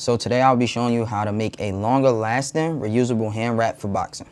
So today I'll be showing you how to make a longer lasting reusable hand wrap for boxing.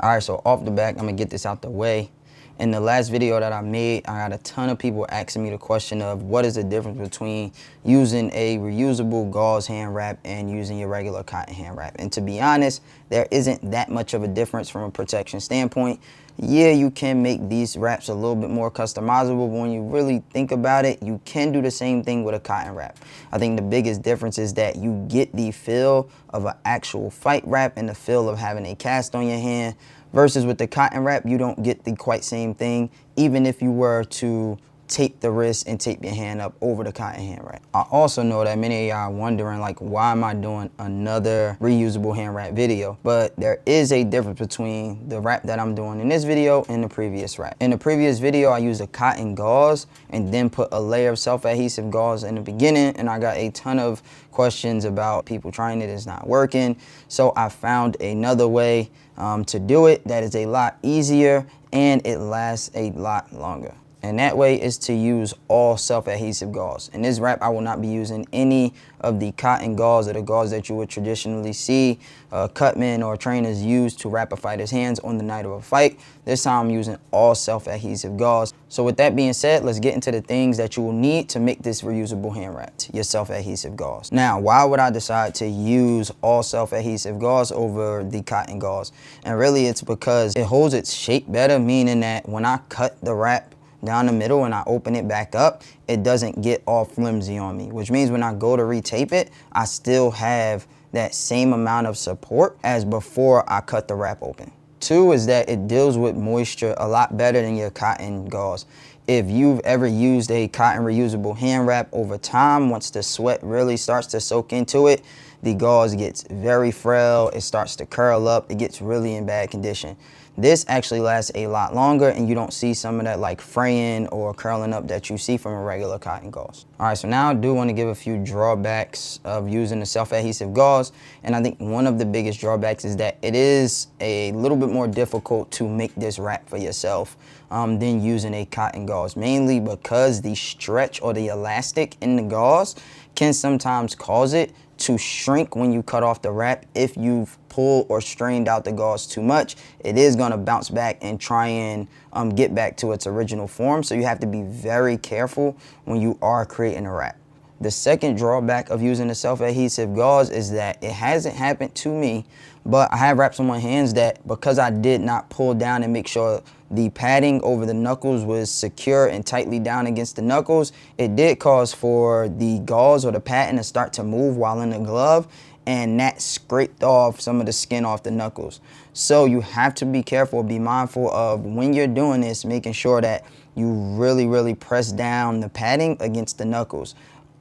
Alright, so off the back, I'm gonna get this out the way. In the last video that I made, I got a ton of people asking me the question of what is the difference between using a reusable gauze hand wrap and using your regular cotton hand wrap. And to be honest, there isn't that much of a difference from a protection standpoint. Yeah, you can make these wraps a little bit more customizable, but when you really think about it, you can do the same thing with a cotton wrap. I think the biggest difference is that you get the feel of an actual fight wrap and the feel of having a cast on your hand, versus with the cotton wrap, you don't get the quite same thing, even if you were to tape the wrist and tape your hand up over the cotton hand wrap. I also know that many of y'all are wondering, like, why am I doing another reusable hand wrap video? But there is a difference between the wrap that I'm doing in this video and the previous wrap. In the previous video, I used a cotton gauze and then put a layer of self-adhesive gauze in the beginning, and I got a ton of questions about people trying it, it's not working. So I found another way to do it that is a lot easier and it lasts a lot longer. And that way is to use all self-adhesive gauze. In this wrap, I will not be using any of the cotton gauze or the gauze that you would traditionally see cutmen or trainers use to wrap a fighter's hands on the night of a fight. This time I'm using all self-adhesive gauze. So with that being said, let's get into the things that you will need to make this reusable hand wrap, your self-adhesive gauze. Now, why would I decide to use all self-adhesive gauze over the cotton gauze? And really it's because it holds its shape better, meaning that when I cut the wrap down the middle and I open it back up, it doesn't get all flimsy on me, which means when I go to retape it, I still have that same amount of support as before I cut the wrap open. Two is that it deals with moisture a lot better than your cotton gauze. If you've ever used a cotton reusable hand wrap, over time, once the sweat really starts to soak into it, the gauze gets very frail, it starts to curl up, it gets really in bad condition. This actually lasts a lot longer and you don't see some of that like fraying or curling up that you see from a regular cotton gauze. All right, so now I do want to give a few drawbacks of using the self-adhesive gauze. And I think one of the biggest drawbacks is that it is a little bit more difficult to make this wrap for yourself than using a cotton gauze, mainly because the stretch or the elastic in the gauze can sometimes cause it to shrink when you cut off the wrap. If you've pulled or strained out the gauze too much, it is going to bounce back and try and get back to its original form. So you have to be very careful when you are creating a wrap. The second drawback of using the self-adhesive gauze is that it hasn't happened to me, but I have wraps on my hands that, because I did not pull down and make sure the padding over the knuckles was secure and tightly down against the knuckles, it did cause for the gauze or the padding to start to move while in the glove, and that scraped off some of the skin off the knuckles. So you have to be careful, be mindful of when you're doing this, making sure that you really press down the padding against the knuckles.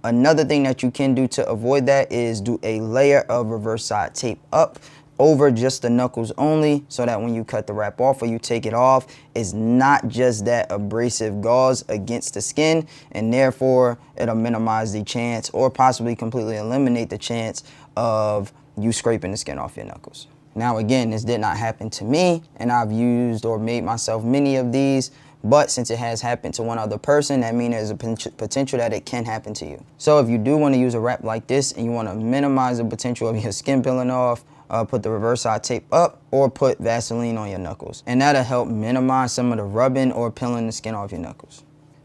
Another thing that you can do to avoid that is do a layer of reverse side tape up over just the knuckles only, so that when you cut the wrap off or you take it off, it's not just that abrasive gauze against the skin, and therefore it'll minimize the chance or possibly completely eliminate the chance of you scraping the skin off your knuckles. Now again, this did not happen to me, and I've used or made myself many of these, but since it has happened to one other person, that means there's a potential that it can happen to you. So if you do want to use a wrap like this and you want to minimize the potential of your skin peeling off, put the reverse side tape up or put Vaseline on your knuckles. And that'll help minimize some of the rubbing or peeling the skin off your knuckles.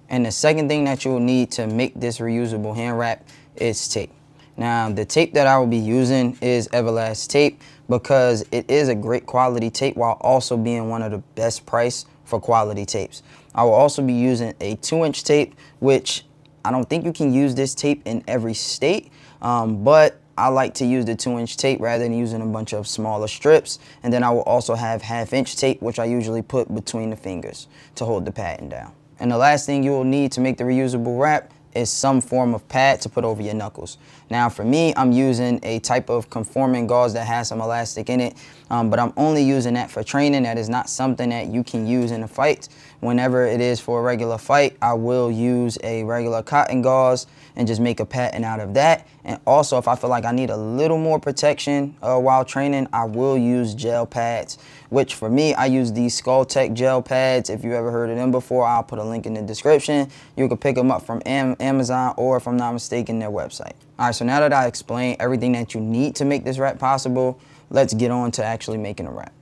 And the second thing that you'll need to make this reusable hand wrap is tape. Now, the tape that I will be using is Everlast tape because it is a great quality tape while also being one of the best price for quality tapes. I will also be using a 2-inch tape, which I don't think you can use this tape in every state, but I like to use the 2-inch tape rather than using a bunch of smaller strips. And then I will also have 1/2-inch tape, which I usually put between the fingers to hold the padding down. And the last thing you will need to make the reusable wrap is some form of pad to put over your knuckles. Now for me, I'm using a type of conforming gauze that has some elastic in it, but I'm only using that for training. That is not something that you can use in a fight. whenever it is for a regular fight, I will use a regular cotton gauze and just make a pattern out of that. And also, if I feel like I need a little more protection while training, I will use gel pads, which for me, I use these Skull Tech gel pads. If you ever heard of them before, I'll put a link in the description. You can pick them up from Amazon, or if I'm not mistaken, their website. All right, so now that I explained everything that you need to make this wrap possible, let's get on to actually making a wrap.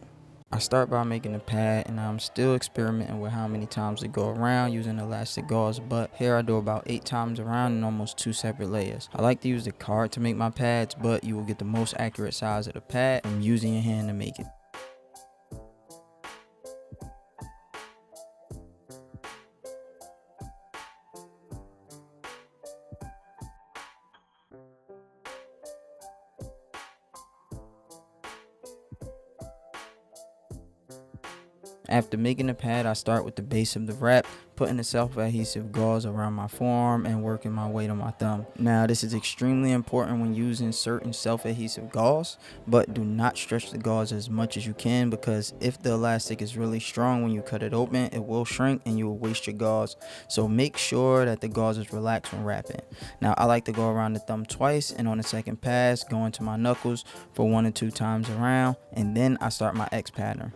I start by making a pad, and I'm still experimenting with how many times to go around using elastic gauze, but here I do about 8 times around in almost 2 separate layers. I like to use the card to make my pads, but you will get the most accurate size of the pad from using your hand to make it. After making the pad, I start with the base of the wrap, putting the self-adhesive gauze around my forearm and working my way to my thumb. Now, this is extremely important when using certain self-adhesive gauze, but do not stretch the gauze as much as you can, because if the elastic is really strong when you cut it open, it will shrink and you will waste your gauze. So make sure that the gauze is relaxed when wrapping. Now, I like to go around the thumb twice, and on the second pass, go into my knuckles for 1 or 2 times around, and then I start my X pattern.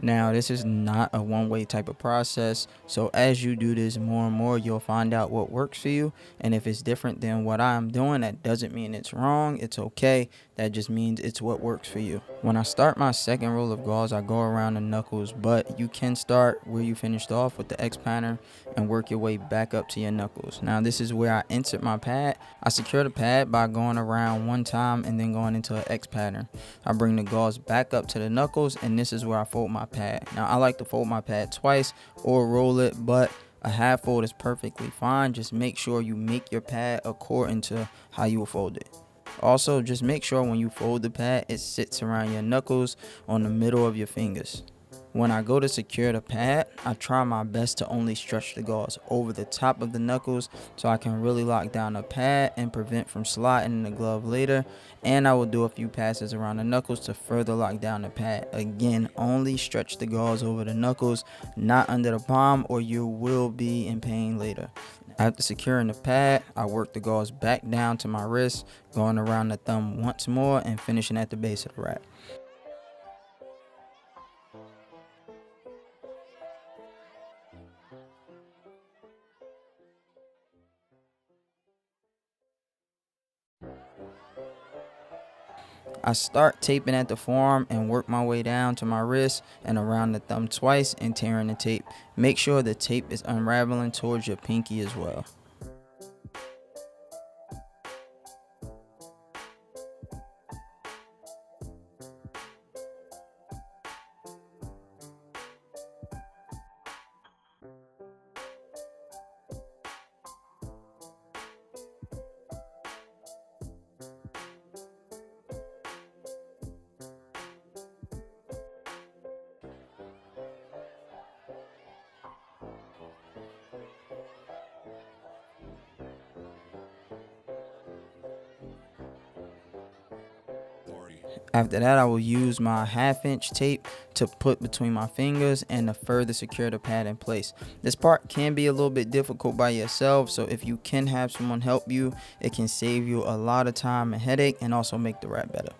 Now, this is not a one-way type of process, so as you do this more and more, you'll find out what works for you. And if it's different than what I'm doing, that doesn't mean it's wrong. It's okay. That just means it's what works for you. When I start my second roll of gauze, I go around the knuckles, but you can start where you finished off with the X pattern and work your way back up to your knuckles. Now, this is where I insert my pad. I secure the pad by going around 1 time and then going into an X pattern. I bring the gauze back up to the knuckles, and this is where I fold my pad. Now, I like to fold my pad twice or roll it, but a half fold is perfectly fine. Just make sure you make your pad according to how you will fold it. Also, just make sure when you fold the pad, it sits around your knuckles on the middle of your fingers. When I go to secure the pad, I try my best to only stretch the gauze over the top of the knuckles so I can really lock down the pad and prevent from sliding in the glove later. And I will do a few passes around the knuckles to further lock down the pad. Again, only stretch the gauze over the knuckles, not under the palm, or you will be in pain later. After securing the pad, I work the gauze back down to my wrist, going around the thumb once more and finishing at the base of the wrap. I start taping at the forearm and work my way down to my wrist and around the thumb twice and tearing the tape. Make sure the tape is unraveling towards your pinky as well. After that, I will use my 1/2-inch tape to put between my fingers and to further secure the pad in place. This part can be a little bit difficult by yourself, so if you can have someone help you, it can save you a lot of time and headache and also make the wrap better.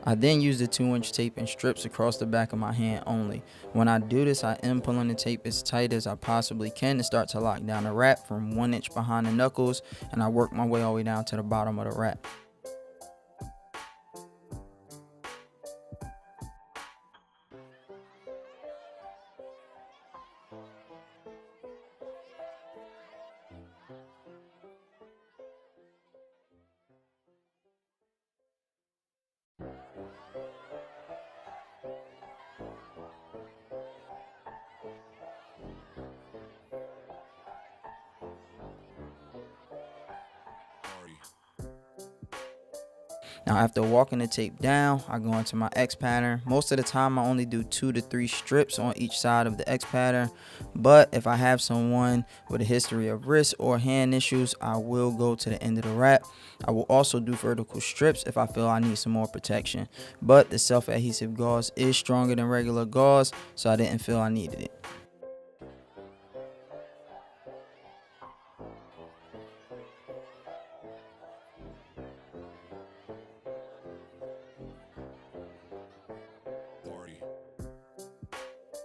I then use the 2-inch tape and strips across the back of my hand only. When I do this, I am pulling the tape as tight as I possibly can to start to lock down the wrap from 1 inch behind the knuckles, and I work my way all the way down to the bottom of the wrap. Now after walking the tape down, I go into my X pattern. Most of the time I only do 2 to 3 strips on each side of the X pattern, but if I have someone with a history of wrist or hand issues, I will go to the end of the wrap. I will also do vertical strips if I feel I need some more protection, but the self-adhesive gauze is stronger than regular gauze, so I didn't feel I needed it.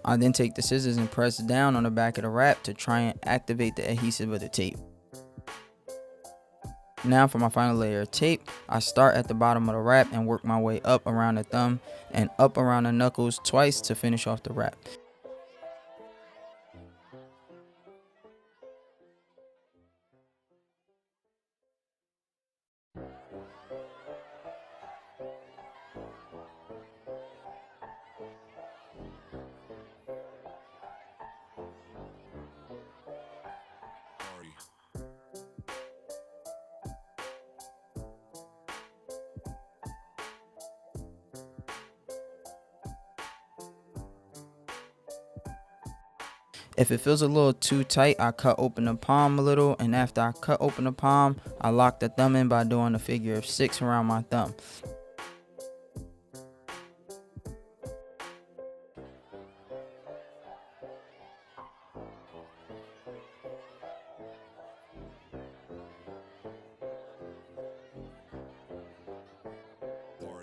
I then take the scissors and press down on the back of the wrap to try and activate the adhesive of the tape. Now for my final layer of tape, I start at the bottom of the wrap and work my way up around the thumb and up around the knuckles twice to finish off the wrap. If it feels a little too tight, I cut open the palm a little, and after I cut open the palm, I lock the thumb in by doing a figure of 6 around my thumb.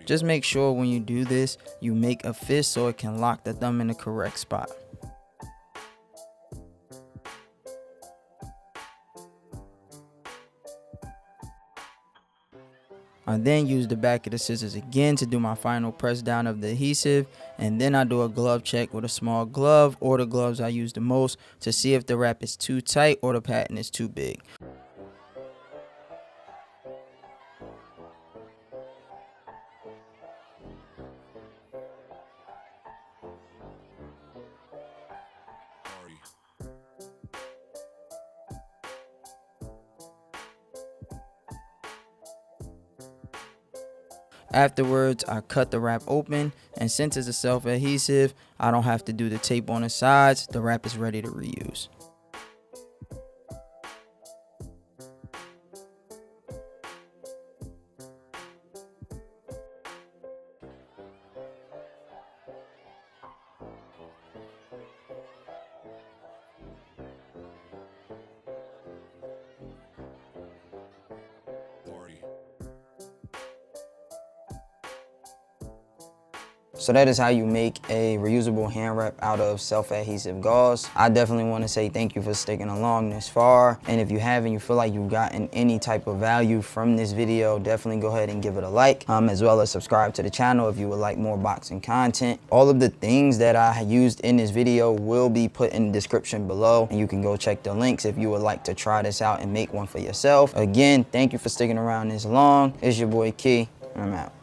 Just make sure when you do this, you make a fist so it can lock the thumb in the correct spot. I then use the back of the scissors again to do my final press down of the adhesive, and then I do a glove check with a small glove or the gloves I use the most to see if the wrap is too tight or the pattern is too big. Afterwards, I cut the wrap open, and since it's a self-adhesive, I don't have to do the tape on the sides. The wrap is ready to reuse. So that is how you make a reusable hand wrap out of self-adhesive gauze. I definitely want to say thank you for sticking along this far. And if you haven't, you feel like you've gotten any type of value from this video, definitely go ahead and give it a like, as well as subscribe to the channel if you would like more boxing content. All of the things that I used in this video will be put in the description below, and you can go check the links if you would like to try this out and make one for yourself. Again, thank you for sticking around this long. It's your boy Key, and I'm out.